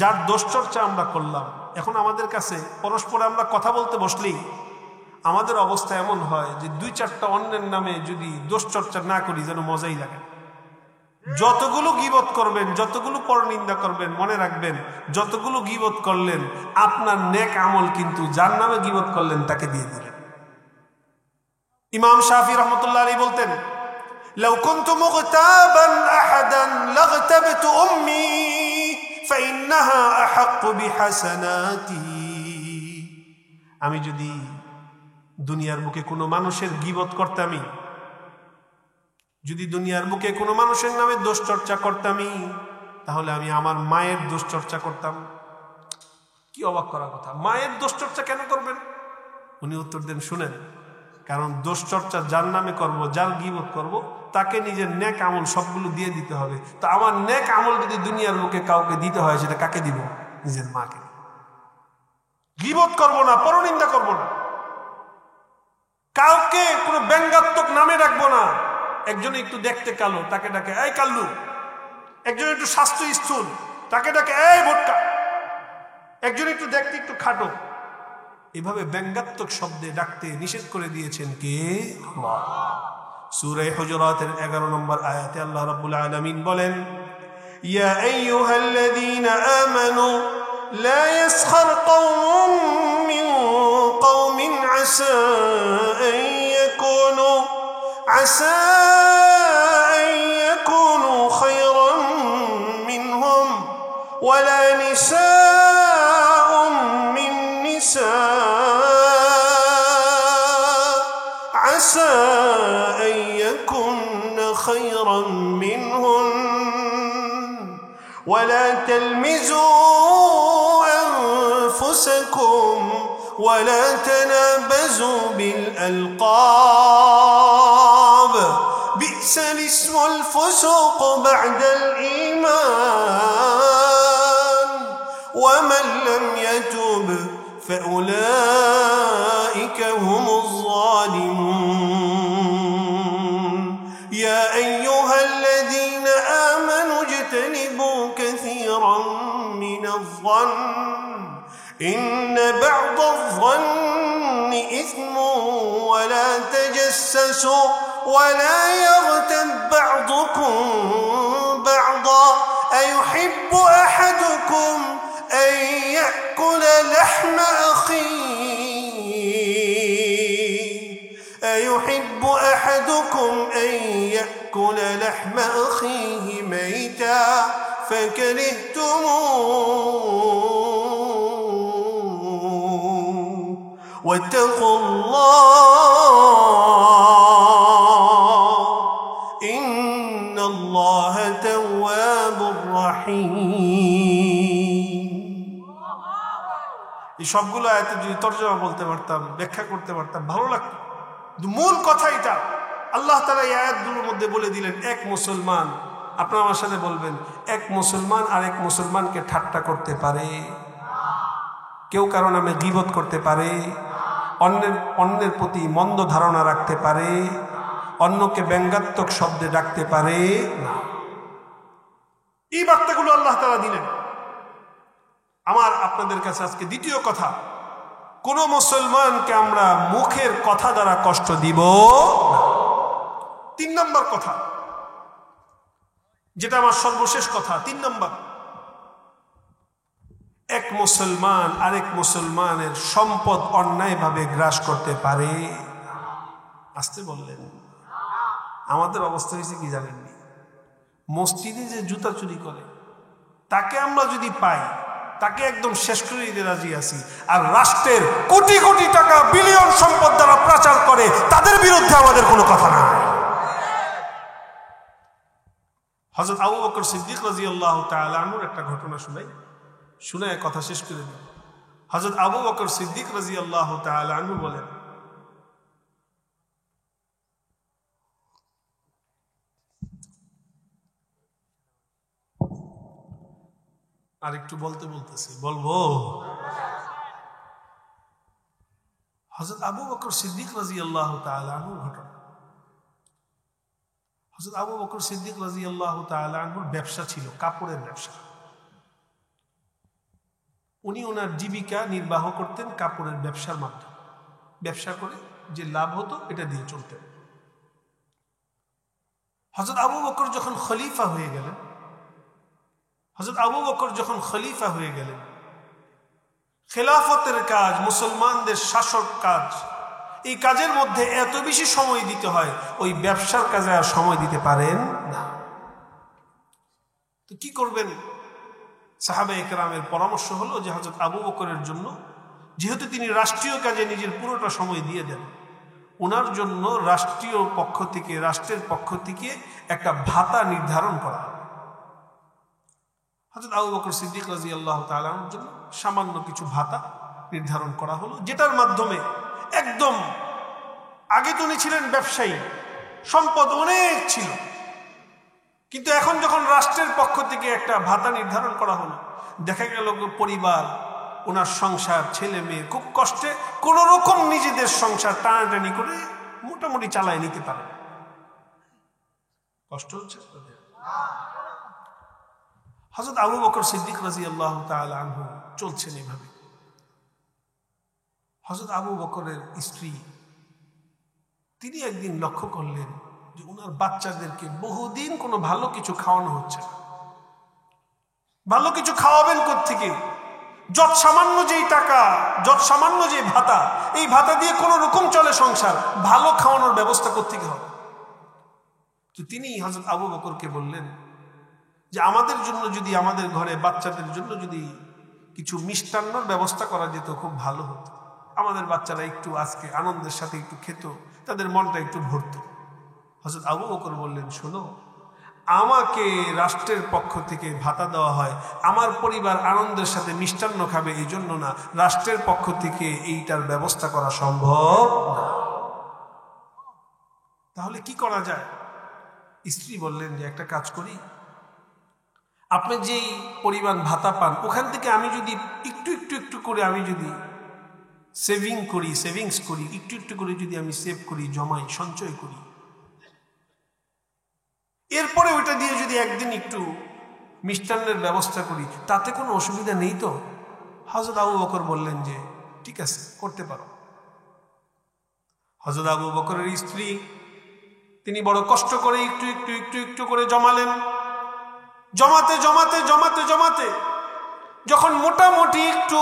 যার দোষ চর্চা আমরা করলাম, এখন আমাদের কাছে পরস্পরে আমরা কথা বলতে বসলেই আমাদের অবস্থা এমন হয় যে 2-4টা অন্যের নামে যদি দোষ চর্চা না করি যেন মজাই লাগে। যতগুলো গীবত করবেন, যতগুলো পরনিন্দা করবেন, মনে রাখবেন যতগুলো গীবত করলেন আপনার নেক আমল কিন্তু যার নামে গীবত করলেন তাকে দিয়ে দিলেন। ইমাম শাফি রহমতুল্লাহ আলাইহি বলতেন, লাউ কুনতু মুগতাবান আহাদান লাগতাবতু উম্মি ফাইন্নাহা আহাক্কু বিহাসানাতি। আমি যদি দুনিয়ার বুকে কোনো মানুষের গীবত করতামই, যদি দুনিয়ার বুকে কোনো মানুষের নামে দোষ চর্চা করতামই, তাহলে আমি আমার মায়ের দোষ চর্চা করতাম। কি অবাক করার কথা, মায়ের দোষ চর্চা কেন করবেন? উনি উত্তর দেন, শুনেন, কারণ দোষ চর্চা যার নামে করব, যার গীবত করব, তাকে নিজের নেক আমল সবগুলো দিয়ে দিতে হবে। তো আমার নেক আমল যদি দুনিয়ার বুকে কাউকে দিতে হয়, সেটা কাকে দিব? নিজের মাকে। গীবত করব না, পরনিন্দা করব না, কাউকে কোনো ব্যঙ্গাত্মক নামে রাখবো না। একজন একটু দেখতে কালো, তাকে ডাকে এই কাল্লু। একজন একটু স্বাস্থ্য স্থূল, তাকে ডাকে এই ভোটকা। একজন একটু দেখতে একটু খাটো, এভাবে ব্যঙ্গাত্মক শব্দে ডাকতে নিষেধ করে দিয়েছেন কে? আল্লাহ। সূরা হুজুরাতের 11 নম্বর আয়াতে আল্লাহ রাব্বুল আলামিন বলেন, ইয়া আইয়ুহাল্লাযীনা আমানু লা ইয়াসখার কওমুম মিন কওমিন আসা আন ইয়াকুনু খায়রান মিনহুম ওয়ালা নিসাউম মিন নিসা عسى أن يكن خيرا منهن ولا تلمزوا أنفسكم ولا تنابزوا بالألقاب بئس الاسم الفسوق بعد الإيمان ومن لم يتب فأولئك هم الظالمون يا أيها الذين آمنوا اجتنبوا كثيرا من الظن إن بعض الظن إثم ولا تجسسوا ولا يغتب بعضكم بعضا أيحب أحدكم أن يأكل لحم أخيه ميتا فكرهتموه واتقوا الله إن الله تواب رحيم। এই সবগুলো আয়াতে যদি তরজমা বলতে পারতাম, ব্যাখ্যা করতে পারতাম, ভালো লাগতো। মূল কথা এটা, আল্লাহ তাআলা এই আয়াতগুলোর মধ্যে বলে দিলেন, এক মুসলমান, আপনারা আমার সাথে বলবেন, এক মুসলমান আরেক মুসলমানকে ঠাট্টা করতে পারে, কেউ কারো নামে গীবত করতে পারে, অন্যের প্রতি মন্দ ধারণা রাখতে পারে, অন্যকে ব্যঙ্গাত্মক শব্দে ডাকতে পারে না। এই বার্তাগুলো আল্লাহ তাআলা দিলেন। আমার আপনাদের কাছে আজকে দ্বিতীয় কথা, কোন মুসলমানকে আমরা মুখের কথা দ্বারা কষ্ট দিব না। তিন নম্বর কথা, যেটা আমার সর্বশেষ কথা, 3 নম্বর, এক মুসলমান আরেক মুসলমানের সম্পদ অন্যায়ভাবে গ্রাস করতে পারে। আসতে বললেন। আমাদের অবস্থা হয়েছে কি জানেননি? মসজিদে যে জুতা চুরি করে তাকে আমরা যদি পাই, তাকে একদম শেষ করে দিতে রাজি আছি। আর রাষ্ট্রের কোটি কোটি টাকা বিলিয়ন সম্পদ দ্বারা প্রচার করে তাদের বিরুদ্ধে আমাদের কোনো কথা নাই। হযরত আবু বকর সিদ্দিক রাদিয়াল্লাহু তাআলা আনহুর একটা ঘটনা শুনে কথা শেষ করে দিই। হযরত আবু বকর সিদ্দিক রাদিয়াল্লাহু তাআলা আনহু বলেন, আর একটু বলতেছি, বলবো। হযরত আবু বকর সিদ্দিক রাদিয়াল্লাহু তাআলা আনহুর ঘটনা। হযরত আবু বকর সিদ্দিক রাদিয়াল্লাহু তাআলা আনহুর ব্যবসা ছিল, কাপড়ের ব্যবসা। উনি ওনার জীবিকা নির্বাহ করতেন কাপড়ের ব্যবসার মাধ্যমে। ব্যবসা করে যে লাভ হতো এটা দিয়ে চলতেন। হযরত আবু বকর যখন খলিফা হয়ে গেলেন, খেলাফতের কাজ, মুসলমানদের শাসক কাজ, এই কাজের মধ্যে এত বেশি সময় দিতে হয়, ওই ব্যবসার কাজে আর সময় দিতে পারেন না। তো কি করবেন? সাহাবায়ে কেরামের পরামর্শ হলো যে হযরত আবু বকরের জন্য, যেহেতু তিনি রাষ্ট্রীয় কাজে নিজের পুরোটা সময় দিয়ে দেন, ওনার জন্য রাষ্ট্রের পক্ষ থেকে একটা ভাতা নির্ধারণ করা হবে। হযরত আবু বকর সিদ্দিক রাদিয়াল্লাহু তাআলার জন্য সামান্য কিছু ভাতা নির্ধারণ করা হলো, যেটার মাধ্যমে একদম, আগে তো উনি ছিলেন ব্যবসায়ী, সম্পদ অনেক ছিল, কিন্তু এখন যখন রাষ্ট্রের পক্ষ থেকে একটা ভাতা নির্ধারণ করা হলো, দেখা গেল পরিবার, ওনার সংসার, ছেলে মেয়ে খুব কষ্টে কোন রকম নিজেদের সংসার টানাটানি করে মোটামুটি চালায় নিতে পারে। কষ্ট হচ্ছে। হযরত আবু বকর সিদ্দিক রাদিয়াল্লাহু তাআলা আনহু চলছেন এভাবে। হযরত আবু বকরের স্ত্রী, তিনি একদিন লক্ষ্য করলেন যে ওনার বাচ্চাদেরকে বহুদিন কোনো ভালো কিছু খাওয়ানো হচ্ছে না। ভালো কিছু খাওয়াবেন কোত্থেকে? যত সামান্য যেই টাকা, যত সামান্য যে ভাতা, এই ভাতা দিয়ে কোনো রকম চলে সংসার, ভালো খাওয়ানোর ব্যবস্থা কোত্থেকে হবে? তো তিনি হযরত আবু বকরকে বললেন যে আমাদের জন্য যদি, আমাদের ঘরে বাচ্চাদের জন্য যদি কিছু মিষ্টান্নর ব্যবস্থা করা যেত খুব ভালো হতো। আমাদের বাচ্চারা একটু আজকে আনন্দের সাথে একটু খেত, তাদের মনটা একটু ভরত। হযরত আবু বকর বললেন, শোনো, আমাকে রাষ্ট্রের পক্ষ থেকে ভাতা দেওয়া হয়, আমার পরিবার আনন্দের সাথে মিষ্টান্ন খাবে এই জন্য না, রাষ্ট্রের পক্ষ থেকে এইটার ব্যবস্থা করা সম্ভব না। তাহলে কি করা যায়? স্ত্রী বললেন যে একটা কাজ করি, আপনি যেই পরিমাণ ভাতা পান ওখান থেকে আমি যদি একটু করে আমি যদি সেভিংস করি, একটু করে যদি আমি সেভ করি, জমাই, সঞ্চয় করি, এরপরে ওইটা দিয়ে যদি একদিন একটু মিষ্টান্নের ব্যবস্থা করি, তাতে কোনো অসুবিধা নেই তো? হযরত আবু বকর বললেন যে ঠিক আছে, করতে পারো। হযরত আবু বকরের স্ত্রী, তিনি বড় কষ্ট করে একটু করে জমালেন। জমাতে যখন মোটামুটি একটু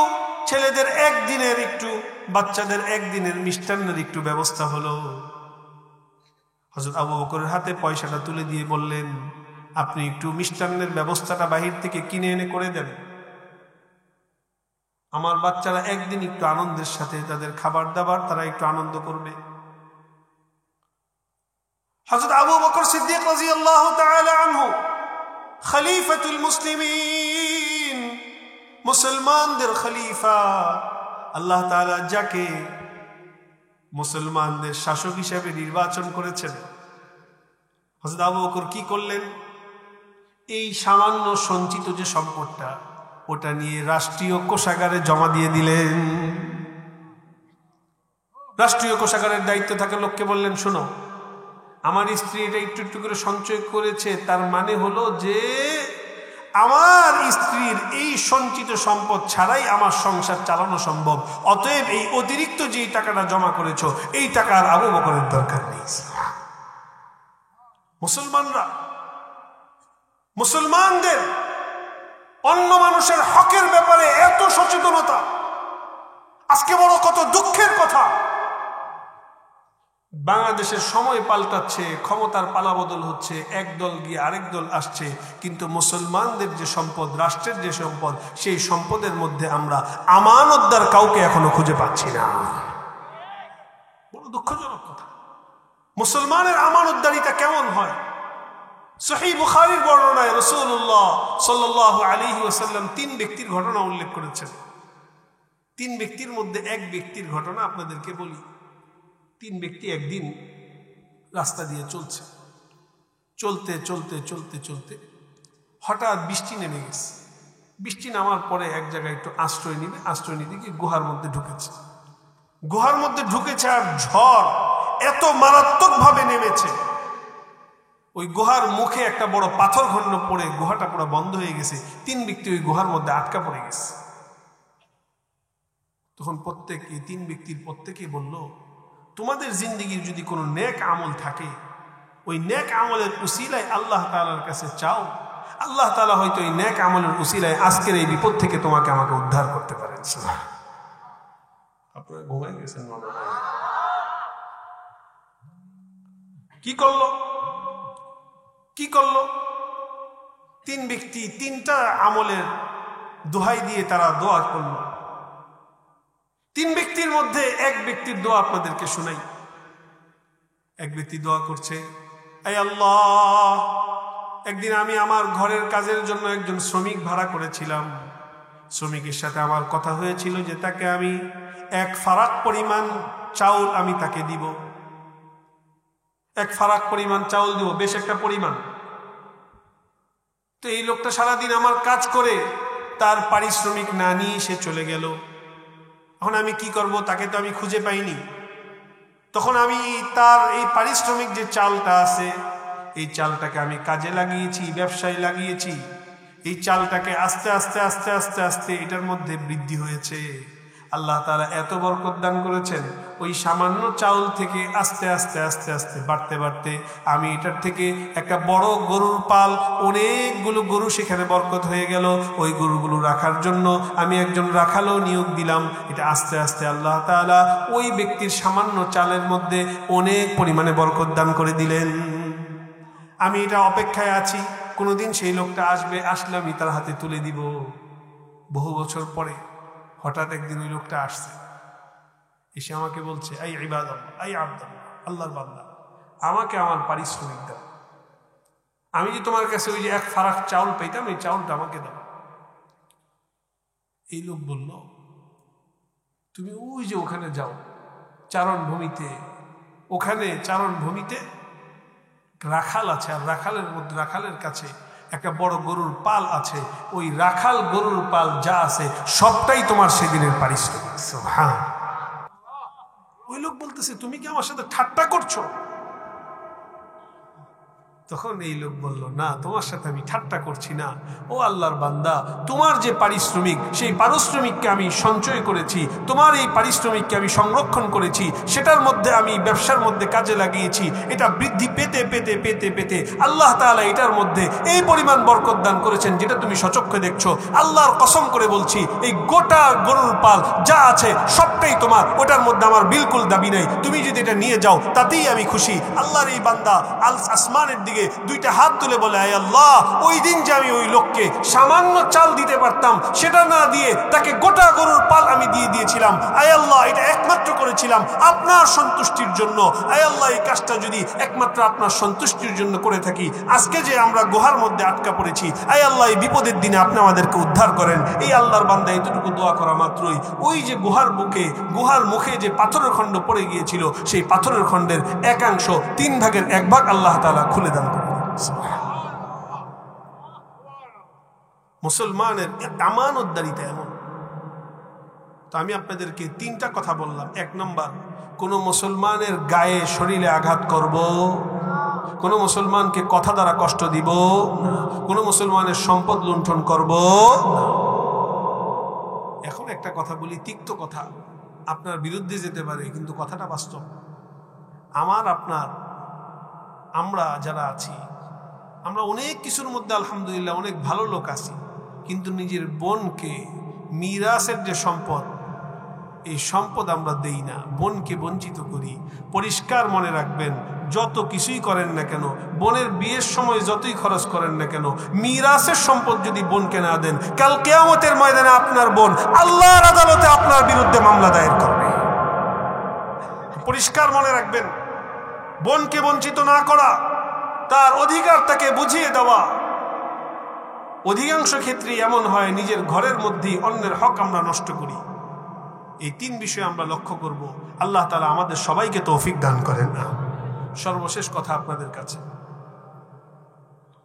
ছেলেদের একদিনের, একটু বাচ্চাদের একদিনের মিষ্টান্নের একটু ব্যবস্থা হলো, হযরত আবু বকরের হাতে পয়সাটা তুলে দিয়ে বললেন, আপনি একটু মিষ্টান্নের ব্যবস্থাটা বাহির থেকে কিনে এনে করে দেন, আমার বাচ্চারা একদিন একটু আনন্দের সাথে তাদের খাবার দাবার তারা একটু আনন্দ করবে। হযরত আবু বকর সিদ্দিক রাদিয়াল্লাহু তাআলা আনহু খলিফাতুল মুসলিমিন, মুসলমানদের খলিফা, আল্লাহ তাআলা যাকে মুসলমানদের শাসক হিসেবে নির্বাচন করেছেন, হযরত আবু বকর কি করলেন? এই সামান্য সঞ্চিত যে সম্পদটা, ওটা নিয়ে রাষ্ট্রীয় কোষাগারে জমা দিয়ে দিলেন। রাষ্ট্রীয় কোষাগারের দায়িত্ব থাকা লোককে বললেন, শোনো, আমার স্ত্রী এটা একটু করে সঞ্চয় করেছে, তার মানে হলো যে আমার স্ত্রীর এই সঞ্চিত সম্পদ ছাড়াই আমার সংসার চালানো সম্ভব, অতএব এই অতিরিক্ত যে টাকাটা জমা করেছো, এই টাকা আর আবু বকরের দরকার নেই। মুসলমানদের অন্য মানুষের হকের ব্যাপারে এত সচেতনতা, আজকে বড় কত দুঃখের কথা, বাংলাদেশের সময় পাল্টাচ্ছে, ক্ষমতার পালাবদল হচ্ছে, একদল গিয়ে আরেক দল আসছে, কিন্তু মুসলমানদের যে সম্পদ, রাষ্ট্রের যে সম্পদ, সেই সম্পদের মধ্যে আমরা আমানতদার কাউকে এখনো খুঁজে পাচ্ছি না। বড় দুঃখজনক কথা। মুসলমানের আমানতদারিতা কেমন হয়? সহিহ বুখারীর বর্ণনায় রাসূলুল্লাহ সাল্লাল্লাহু আলাইহি ওয়াসাল্লাম 3 ব্যক্তির ঘটনা উল্লেখ করেছেন। 3 ব্যক্তির মধ্যে এক ব্যক্তির ঘটনা আপনাদেরকে বলি। 3 ব্যক্তি একদিন রাস্তা দিয়ে চলছে, চলতে চলতে চলতে চলতে হঠাৎ বৃষ্টি নেমে গেছে। বৃষ্টি নামার পরে এক জায়গায় একটু আশ্রয় নিবে, আশ্রয় নিতে গিয়ে গুহার মধ্যে ঢুকেছে। গুহার মধ্যে ঢুকেছে আর ঝড় এত মারাত্মকভাবে নেমেছে, ওই গুহার মুখে একটা বড় পাথর খণ্ড পড়ে গুহাটা পুরো বন্ধ হয়ে গেছে। 3 ব্যক্তি ওই গুহার মধ্যে আটকা পড়ে গেছে। তখন এই 3 ব্যক্তির প্রত্যেকেই বলল, তোমাদের জিন্দেগির যদি কোনো নেক আমল থাকে, ওই নেক আমলের উসিলায় আল্লাহ তাআলার কাছে চাও, আল্লাহ তাআলা হয়তো এই নেক আমলের উসিলায় আজকের এই বিপদ থেকে তোমাকে আমাকে উদ্ধার করতে পারেন। আপনারা ঘুমাই গেছেন। কি করলো 3 ব্যক্তি 3টা আমলের দোহাই দিয়ে তারা দোয়া করলো। 3 ব্যক্তির মধ্যে এক ব্যক্তির দোয়া আপনাদেরকে শোনাই। এক ব্যক্তি দোয়া করছে, আয় আল্লাহ, একদিন আমি আমার ঘরের কাজের জন্য একজন শ্রমিক ভাড়া করেছিলাম। শ্রমিকের সাথে আমার কথা হয়েছিল যে তাকে আমি 1 ফারাক পরিমাণ চাউল আমি তাকে দিব। 1 ফারাক পরিমাণ চাউল দিব, বেশ একটা পরিমাণ। তো এই লোকটা সারাদিন আমার কাজ করে তার পারিশ্রমিক না নিয়ে সে চলে গেল। এখন আমি কি করব? তাকে তো আমি খুঁজে পাইনি। তখন আমি তার এই পারিশ্রমিক যে চালটা আছে, এই চালটাকে আমি কাজে লাগিয়েছি, ব্যবসায় লাগিয়েছি। এই চালটাকে আস্তে আস্তে আস্তে আস্তে আস্তে এটার মধ্যে বৃদ্ধি হয়েছে। আল্লাহ তাআলা এত বরকত দান করেছেন, ওই সামান্য চাউল থেকে আস্তে আস্তে আস্তে আস্তে বাড়তে বাড়তে আমি এটার থেকে একটা বড় গরুর পাল, অনেকগুলো গরু সেখানে বরকত হয়ে গেল। ওই গরুগুলো রাখার জন্য আমি একজন রাখালও নিয়োগ দিলাম। এটা আস্তে আস্তে আল্লাহ তাআলা ওই ব্যক্তির সামান্য চালের মধ্যে অনেক পরিমাণে বরকত দান করে দিলেন। আমি এটা অপেক্ষায় আছি, কোনোদিন সেই লোকটা আসবে, আসলে আমি তার হাতে তুলে দিব। বহু বছর পরে হঠাৎ একদিন ওই লোকটা আসছে, এসে আমাকে বলছে, আই ইবাদাল্লাহ, আই আব্দাল্লাহ, আল্লাহর বান্দা, আমাকে আমার পারিশ্রমিক দাও। আমি যে তোমার কাছে ওই যে 1 ফারাক চাউল পাইতাম, এই চাউলটা আমাকে দাও। এই লোক বলল, তুমি ওই যে ওখানে যাও চারণভূমিতে, ওখানে চারণভূমিতে রাখাল আছে, আর রাখালের কাছে একটা বড় গরুর পাল আছে। ওই রাখাল গরুর পাল যা আছে সবটাই তোমার সেদিনের পারিশ্রমিক। হ্যাঁ, ওই লোক বলতেছে, তুমি কি আমার সাথে ঠাট্টা করছো? তখন এই লোক বলল, না, তোমার সাথে আমি ঠাট্টা করছি না। ও আল্লাহর বান্দা, তোমার যে পারিশ্রমিক, সেই পারিশ্রমিককে আমি সঞ্চয় করেছি, তোমার এই পারিশ্রমিককে আমি সংরক্ষণ করেছি, সেটার মধ্যে আমি ব্যবসার মধ্যে কাজে লাগিয়েছি। এটা বৃদ্ধি পেতে পেতে পেতে পেতে আল্লাহ তাআলা এটার মধ্যে এই পরিমাণ বরকত দান করেছেন, যেটা তুমি সচক্ষে দেখছো। আল্লাহর কসম করে বলছি, এই গোটা গরুর পাল যা আছে সবটাই তোমার, ওটার মধ্যে আমার বিলকুল দাবি নাই। তুমি যদি এটা নিয়ে যাও তাতেই আমি খুশি। আল্লাহর এই বান্দা আসমানের দিকে 2টা হাত তুলে বলে, আয় আল্লাহ, ওই দিন যে আমি ওই লোককে সামান্য চাল দিতে পারতাম, সেটা না দিয়ে তাকে গোটা গরুর পাল আমি দিয়ে দিয়েছিলাম। আয় আল্লাহ, এটা একমাত্র করেছিলাম আপনার সন্তুষ্টির জন্য। আয় আল্লাহ, এই কাজটা যদি একমাত্র আপনার সন্তুষ্টির জন্য করে থাকি, আজকে যে আমরা গুহার মধ্যে আটকা পড়েছি, আয় আল্লাহ, এই বিপদের দিনে আপনি আমাদেরকে উদ্ধার করেন। এই আল্লাহর বান্দা এতটুকু দোয়া করা মাত্রই ওই যে গুহার মুখে যে পাথরের খণ্ড পড়ে গিয়েছিল, সেই পাথরের খণ্ডের একাংশ 3 ভাগের 1 ভাগ আল্লাহ তাআলা খুলে দান করেন। মুসলমানের আমানতদারিতা এমন। তো আমি আপনাদেরকে 3টা কথা বললাম। 1 নম্বর, কোন মুসলমানের গায়ে শরীরে আঘাত করব, কোন মুসলমানকে কথা দ্বারা কষ্ট দিব, কোন মুসলমানের সম্পদ লুণ্ঠন করব। এখন একটা কথা বলি, তিক্ত কথা, আপনার বিরুদ্ধে যেতে পারে, কিন্তু কথাটা বাস্তব। আমরা যারা আছি, আমরা অনেক কিছুর মধ্যে আলহামদুলিল্লাহ অনেক ভালো লোক আছি, কিন্তু নিজের বোনকে মিরাসের যে সম্পদ, এই সম্পদ আমরা দেই না, বোনকে বঞ্চিত করি। পরিষ্কার মনে রাখবেন, যত কিছুই করেন না কেন, বোনের বিয়ের সময় যতই খরচ করেন না কেন, মিরাসের সম্পদ যদি বোনকে না দেন, কাল কিয়ামতের ময়দানে আপনার বোন আল্লাহর আদালতে আপনার বিরুদ্ধে মামলা দায়ের করবে। পরিষ্কার মনে রাখবেন, বোনকে বঞ্চিত না করা, তার অধিকার তাকে বুঝিয়ে দেওয়া। অধিকাংশ ক্ষেত্রে এমন হয় নিজের ঘরের মধ্যেই অন্যের হক আমরা নষ্ট করি। এই তিন বিষয়ে আমরা লক্ষ্য করব। আল্লাহ তাআলা আমাদের সবাইকে তৌফিক দান করেন না। সর্বশেষ কথা আপনাদের কাছে,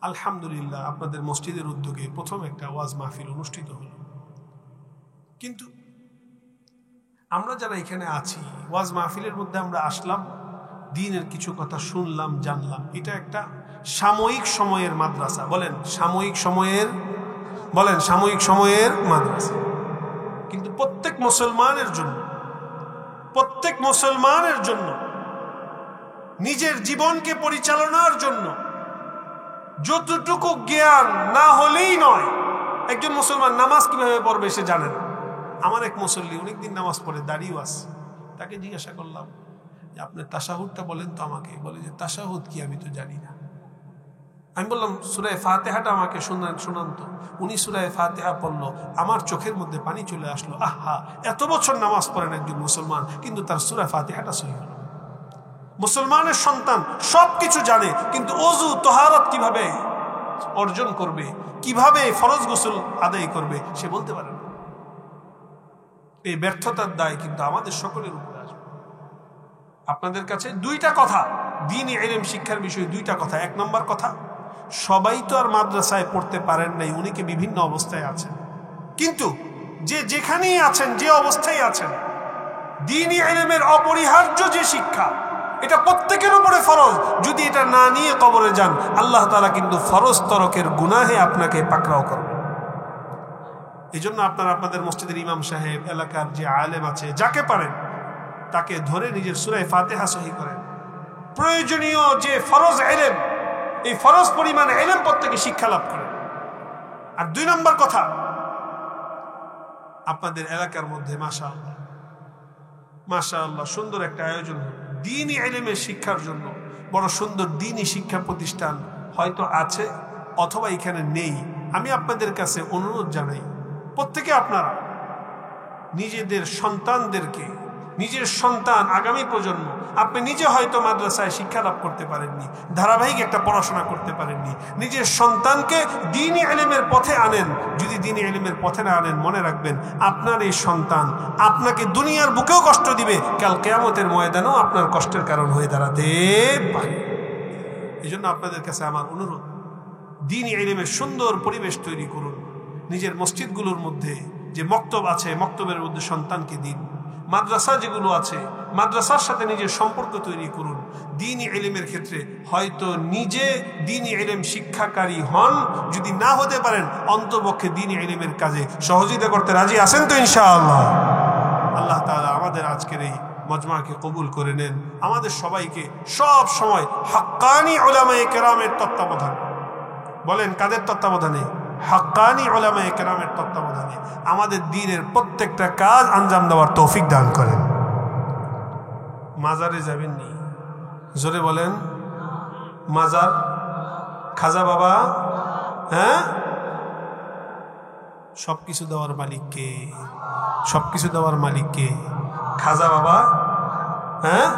আলহামদুলিল্লাহ আপনাদের মসজিদের উদ্যোগে প্রথম একটা ওয়াজ মাহফিল অনুষ্ঠিত হলো, কিন্তু আমরা যারা এখানে আছি, ওয়াজ মাহফিলের মধ্যে আমরা আসলাম, দ্বীনের কিছু কথা শুনলাম, জানলাম। এটা একটা সাময়িক সময়ের মাদ্রাসা। বলেন সাময়িক সময়ের, বলেন সাময়িক সময়ের মাদ্রাসা। কিন্তু প্রত্যেক মুসলমানের জন্য নিজের জীবনকে পরিচালনার জন্য যতটুকু জ্ঞান না হলেই নয়। একজন মুসলমান নামাজ কিভাবে পড়বে সে জানেন। আমার এক মুসল্লি অনেকদিন নামাজ পড়ে, দাঁড়িয়েও আছে, তাকে জিজ্ঞাসা করলাম যে আপনি তাশাহুদটা বলেন তো আমাকে। বলে যে তাশাহুদ কি, আমি তো জানি না। আমি বললাম সূরা ফাতিহাটা আমাকে শোনান তো। উনি সূরা ফাতিহা পড়লো, আমার চোখের মধ্যে পানি চলে আসলো। আহা, এত বছর নামাজ পড়েন একজন মুসলমান, কিন্তু তার সূরা ফাতিহাটা সহি হলো। মুসলমানের সন্তান সবকিছু জানে, কিন্তু ওযু তাহারাত কিভাবে অর্জন করবে, কিভাবে ফরজ গোসল আদায় করবে সে বলতে পারে না। এই ব্যর্থতার দায় কিন্তু আমাদের সকলের উপরে আসবে। আপনাদের কাছে দুইটা কথা, দ্বীনি ইলম শিক্ষার বিষয়ে দুইটা কথা। এক নম্বর কথা, সবাই তো আর মাদ্রাসায় পড়তে পারেন নাই, অনেকে বিভিন্ন অবস্থায় আছেন, কিন্তু যে যেখানেই আছেন, যে অবস্থায় আছেন, দ্বীনি ইলমের অপরিহার্য যে শিক্ষা, এটা প্রত্যেকের উপরে ফরজ। যদি এটা না নিয়ে কবরে যান, আল্লাহ তাআলা কিন্তু ফরজ তরকের গুনাহে আপনাকে পাকড়াও করবেন। এই জন্য আপনারা আপনাদের মসজিদের ইমাম সাহেব, এলাকার যে আলেম আছে, যাকে পারেন তাকে ধরে নিজের সূরা ফাতিহা সহি করেন। প্রয়োজনীয় যে ফরজ ইলম, এই ফরজ পরিমাণ ইলম প্রত্যেকে শিক্ষা লাভ করেন। আর দুই নম্বর কথা, আপনাদের এলাকার মধ্যে মাশাআল্লাহ সুন্দর একটা আয়োজন দ্বীনি ইলমের শিক্ষার জন্য। বড় সুন্দর দ্বীনি শিক্ষা প্রতিষ্ঠান হয়তো আছে অথবা এখানে নেই। আমি আপনাদের কাছে অনুরোধ জানাই, প্রত্যেকে আপনারা নিজেদের সন্তানদেরকে, নিজের সন্তান আগামী প্রজন্ম, আপনি নিজে হয়তো মাদ্রাসায় শিক্ষা লাভ করতে পারেননি, ধারাবাহিক একটা পড়াশোনা করতে পারেননি, নিজের সন্তানকে দ্বীনি ইলমের পথে আনেন। যদি দ্বীনি ইলমের পথে না আনেন, মনে রাখবেন আপনার এই সন্তান আপনাকে দুনিয়ার বুকেও কষ্ট দিবে, কাল কিয়ামতের ময়দানেও আপনার কষ্টের কারণ হয়ে দাঁড়াতে পারে। এই জন্য আপনাদের কাছে আমার অনুরোধ, দ্বীনি ইলমের সুন্দর পরিবেশ তৈরি করুন। নিজের মসজিদগুলোর মধ্যে যে মক্তব আছে, মক্তবের মধ্যে সন্তানকে দিন। মাদ্রাসা যেগুলো আছে, মাদ্রাসার সাথে নিজের সম্পর্ক তৈরি করুন। দ্বীনি ইলমের ক্ষেত্রে হয়তো নিজে দ্বীনি ইলম শিক্ষাকারী হন, যদি না হতে পারেন অন্তপক্ষে দ্বীনি ইলমের কাজে সহযোগিতা করতে রাজি আছেন তো ইনশাআল্লাহ। আল্লাহ তাআলা আমাদের আজকের এই মজমাকে কবুল করে নেন। আমাদের সবাইকে সব সময় হাক্কানি উলামায়ে কেরামের তত্ত্বাবধান, বলেন কাদের তত্ত্বাবধানে? হাক্কানি উলামায়ে কেরামের তত্ত্বাবধানে আমাদের দ্বীনের প্রত্যেকটা কাজ আঞ্জাম দেওয়ার তৌফিক দান করেন। মাজারে যাবেননি, জোরে বলেন। মাজার, খাজা বাবা, হ্যাঁ, সবকিছু দেওয়ার মালিককে, সবকিছু দেওয়ার মালিককে খাজা বাবা, হ্যাঁ।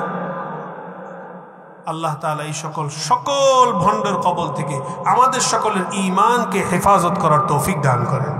আল্লাহ তাআলা এই সকল ভণ্ডের কবল থেকে আমাদের সকলের ঈমানকে হেফাজত করার তৌফিক দান করেন।